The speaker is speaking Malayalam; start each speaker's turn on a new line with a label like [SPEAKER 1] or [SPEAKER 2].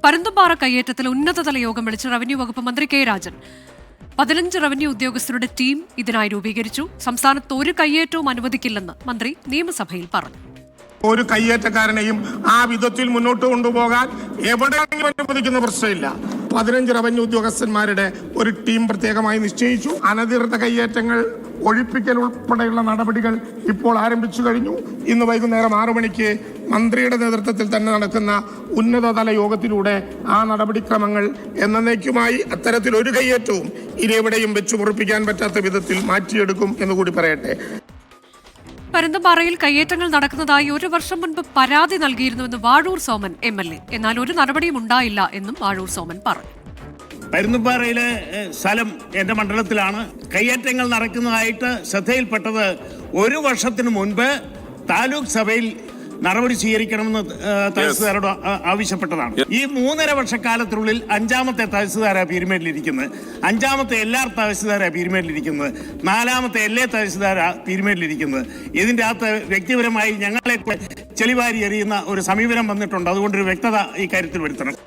[SPEAKER 1] പരുന്തുംപാറ കയ്യേറ്റത്തിൽ ഉന്നതതല യോഗം വിളിച്ച് റവന്യൂ വകുപ്പ് മന്ത്രി കെ രാജൻ. 15 റവന്യൂ ഉദ്യോഗസ്ഥരുടെ ടീം ഇതിനായി രൂപീകരിച്ചു. സംസ്ഥാനത്ത് ഒരു കയ്യേറ്റവും അനുവദിക്കില്ലെന്ന് മന്ത്രി നിയമസഭയിൽ പറഞ്ഞു.
[SPEAKER 2] ഒരു കയ്യേറ്റക്കാരനെയും ആ വിധത്തിൽ മുന്നോട്ട് കൊണ്ടുപോകാൻ എവിടെയെങ്കിലും അനുവദിക്കുന്ന പ്രശ്നമില്ല. 15 റവന്യൂ ഉദ്യോഗസ്ഥന്മാരുടെ ഒരു ടീം പ്രത്യേകമായി നിശ്ചയിച്ചു. അനധികൃത കയ്യേറ്റങ്ങൾ ഒഴിപ്പിക്കൽ ഉൾപ്പെടെയുള്ള നടപടികൾ ഇപ്പോൾ ആരംഭിച്ചു കഴിഞ്ഞു. ഇന്ന് വൈകുന്നേരം 6 മണിക്ക് മന്ത്രിയുടെ നേതൃത്വത്തിൽ തന്നെ നടക്കുന്ന ഉന്നതതല യോഗത്തിലൂടെ ആ നടപടിക്രമങ്ങൾ എന്നേക്കുമായി അത്തരത്തിൽ ഒരു കയ്യേറ്റവും ഇനി എവിടെയും വെച്ചു പൊറുപ്പിക്കാൻ പറ്റാത്ത വിധത്തിൽ മാറ്റിയെടുക്കും എന്നുകൂടി പറയട്ടെ.
[SPEAKER 1] പരുന്തുംപാറയിൽ കയ്യേറ്റങ്ങൾ നടക്കുന്നതായി 1 വർഷം മുൻപ് പരാതി നൽകിയിരുന്നുവെന്ന് വാഴൂർ സോമൻ MLA. എന്നാൽ ഒരു നടപടിയും ഉണ്ടായില്ല എന്നും വാഴൂർ സോമൻ പറഞ്ഞു.
[SPEAKER 3] പരുന്തുംപാറയിലെ സ്ഥലം എൻ്റെ മണ്ഡലത്തിലാണ്. കയ്യേറ്റങ്ങൾ നടക്കുന്നതായിട്ട് ശ്രദ്ധയിൽപ്പെട്ടത് 1 വർഷത്തിന് മുൻപ് താലൂക്ക് സഭയിൽ നടപടി സ്വീകരിക്കണമെന്ന് തഹസിൽദാരോട് ആവശ്യപ്പെട്ടതാണ്. ഈ 3.5 വർഷക്കാലത്തിനുള്ളിൽ 5ാമത്തെ തഹസിൽദാരാ പീരുമേട്ടിലിരിക്കുന്നത്, 5ാമത്തെ LR തഹസിൽദാരാ പീരുമേട്ടിലിരിക്കുന്നത്, 4ാമത്തെ LA തഹസിൽദാരാ പീരുമേട്ടിലിരിക്കുന്നത്. ഇതിൻ്റെ അകത്ത് വ്യക്തിപരമായി ഞങ്ങളെ ചെളിവാരി എറിയുന്ന ഒരു സമീപനം വന്നിട്ടുണ്ട്. അതുകൊണ്ടൊരു വ്യക്തത ഈ കാര്യത്തിൽ വരുത്തണം.